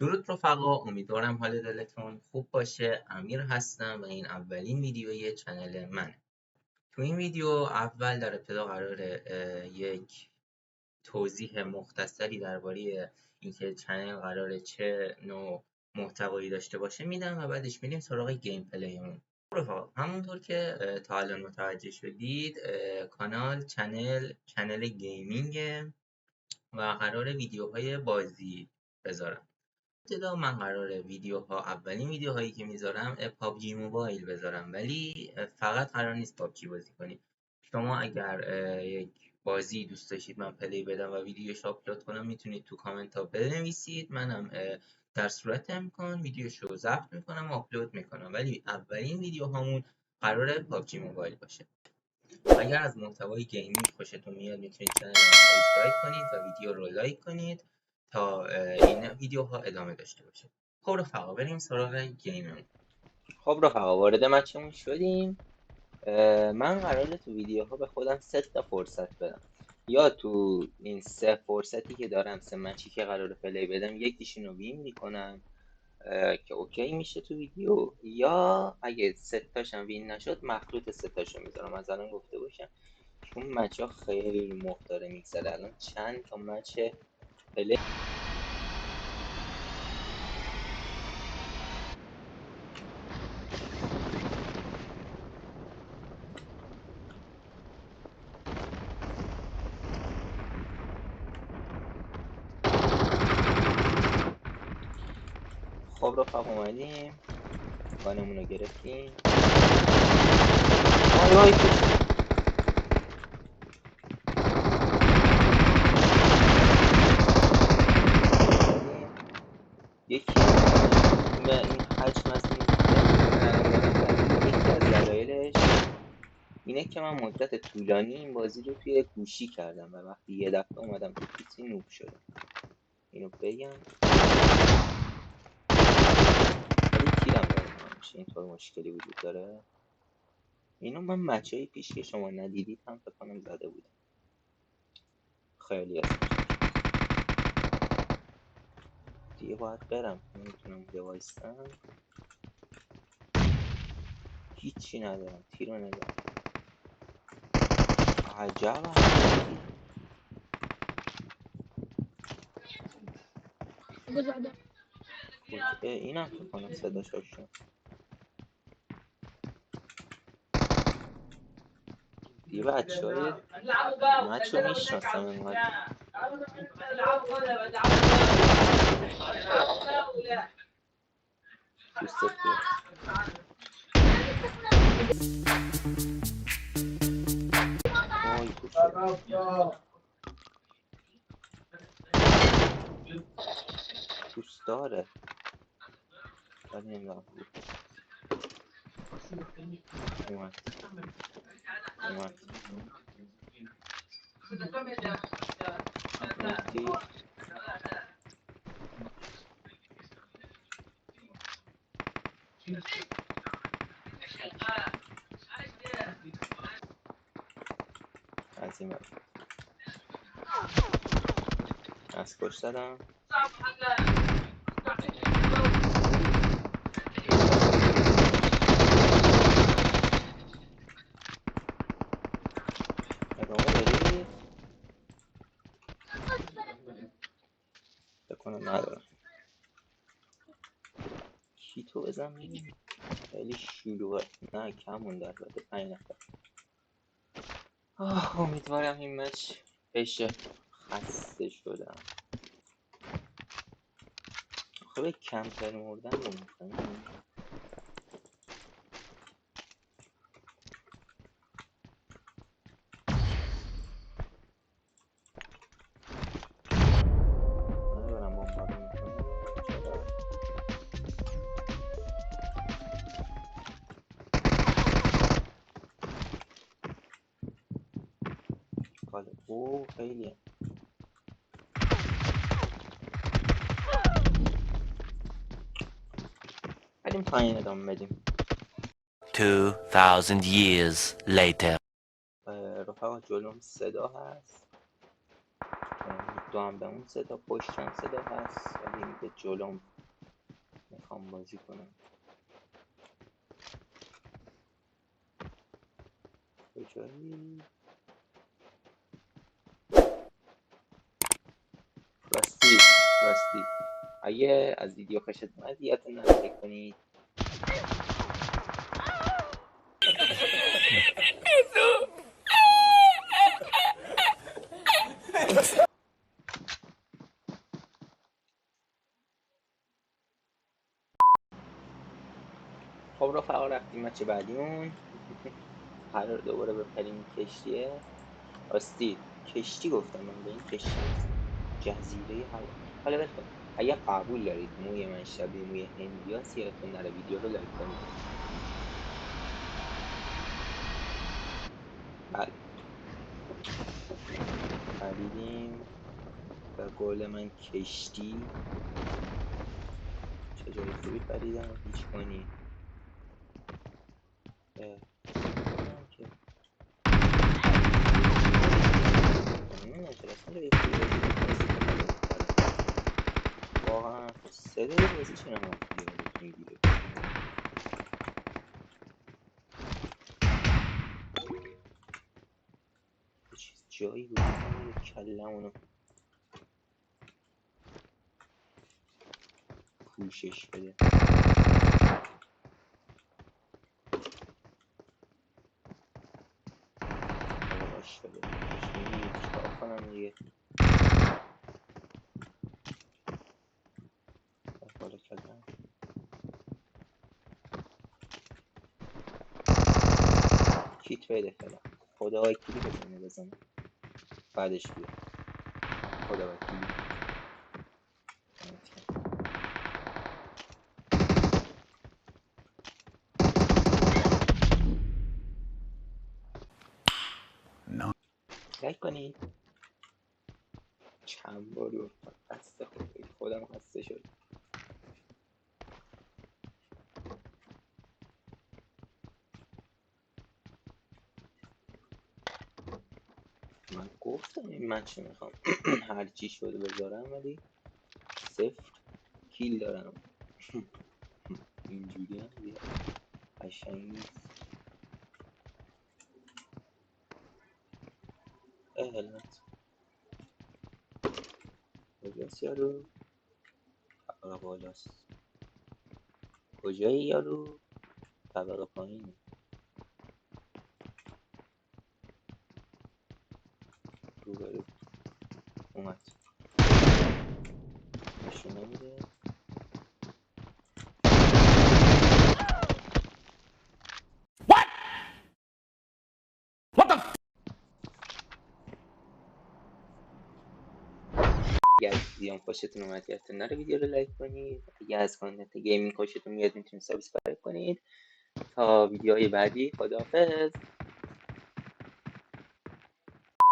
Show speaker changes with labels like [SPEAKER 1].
[SPEAKER 1] درود رفقا، امیدوارم حال دلتون خوب باشه. امیر هستم و این اولین ویدیوی چنل منه. تو این ویدیو اول در ابتدا قراره یک توضیح مختصری درباره اینکه چنل قراره چه نوع محتوایی داشته باشه میدم و بعدش میریم سراغ گیم پلیمون. رفقا همونطور که تا الان متوجه شدید کانال چنل گیمینگه و قراره ویدیوهای بازی بذارم. ابتدا من قراره اولین ویدیوهایی که میذارم پابجی موبایل بذارم، ولی فقط قرار نیست پابجی بازی کنید. شما اگر یک بازی دوست داشتید من پلی بدم و ویدیوش آپلود کنم میتونید تو کامنت ها بنویسید، منم در صورت امکان ویدیوشو ضبط میکنم و آپلود میکنم، ولی اولین ویدیو همون قراره پابجی موبایل باشه. اگر از محتوای گیمینگ خوشتون میاد میتونید چنل رو سابسکرایب کنید و ویدیو رو لایک کنید تا این ویدیوها ادامه داشته باشه. خب رفقا بریم سراغ گیممون. خب رفقا وارد مچمون شدیم. من قراره تو ویدیوها به خودم 3 تا فرصت بدم، یا تو این 3 فرصتی که دارم، 3 مچی که قراره پلی بدم، یکیشون رو وین میکنم که اوکی میشه تو ویدیو، یا اگه 3 تاشم وین نشد مخلوط 3 تاشو میذارم. از الان گفته باشم چون مچ ها خیلی مخ داره میگذره. الان چند تا مچ پلی خب رفقا اومدیم گانمون رو گرفتیم. وای وای یکی به این حجم از این یکی از دلایلش اینه که من مدت طولانی این بازی رو توی گوشی کردم و وقتی یه دفعه اومدم تو پیسی نوب شدم. اینو بگم ولی تیرم دارم همیشه اینطور مشکلی وجود داره. اینو من مچهای پیش که شما ندیدید هم فکر کنم زده بودم. خیلی از دیگه باید برم، نمیتونم دوایستم، هیچی ندارم، تیرو ندارم. عجب عجبی. اینم فکر کنم صداش آشنا. دیگه بچه های مچ رو میشناسم انقدر. دوستت بیاد. وای دوست داره ولی نمیدونم. اومد اومد از این برد از کش زدم. ادامه بدید بکنم ندارم. کیتو بزن میدیم خیلی شلوغه. نه کم مونده البته 5 نفر. امیدوارم این مچ بشه. خسته شدم. خب کمتر مردن رو میکنم. ندارم بمبار میکنم. چرا؟ کاله او خیلیه. بریم پایین ادامه بدیم.
[SPEAKER 2] 2000 years later.
[SPEAKER 1] رفقا جلوم صدا هست، دو هم به اون صدا، پشتم صدا هست، ولی به جلوم میخوام بازی کنم. کجایی؟ راستی اگه از ویدیو خوشت اومد یادتون نره لایک کنید. خب رفقا رفتیم مچ بعدیمون. قرار دوباره بپریم کشتیه. راستی کشتی گفتم من، به این کشتی نیست، جزیره هوا. حالا بخون اگه قبول دارید موی من شبیه موی هندیاست یادتون نره ویدیو رو لایک کنید. بله پریدیم به قول من کشتی. چه جای خوبی پریدم هیچ کنی نمیدونم که نمیدونم چرا اصلا جای خوبی واقعا صدای بازی چرا منفیه ولی تو این ویدیو چیز جایی بود که کلمونو پوشش بده. آرش بده چیکار کنم دیگه. بالا کردم کیت بده فعلا. خدا وکیلی بزنه بعدش بیا. خدا وکیلی لایک کنید. چند بار گفتم خسته خودم خسته شد. من گفتم این مچ میخوام هر چی شده بذارم ولی 0 کیل دارم. اینجوری هم دیگه قشنگ نیست. علت کجاست یارو؟ طبقه بالاست. کجایی یارو؟ طبقه پایینه. روبرو اومد نشون نمیده. اگر از ویدیوم خوشتون اومد یادتون نره ویدیو رو لایک کنید. اگر از کانتنت گیمینگ خوشتون میاد میتونید سابسکرایب کنید. تا ویدیوهای بعدی خداحافظ.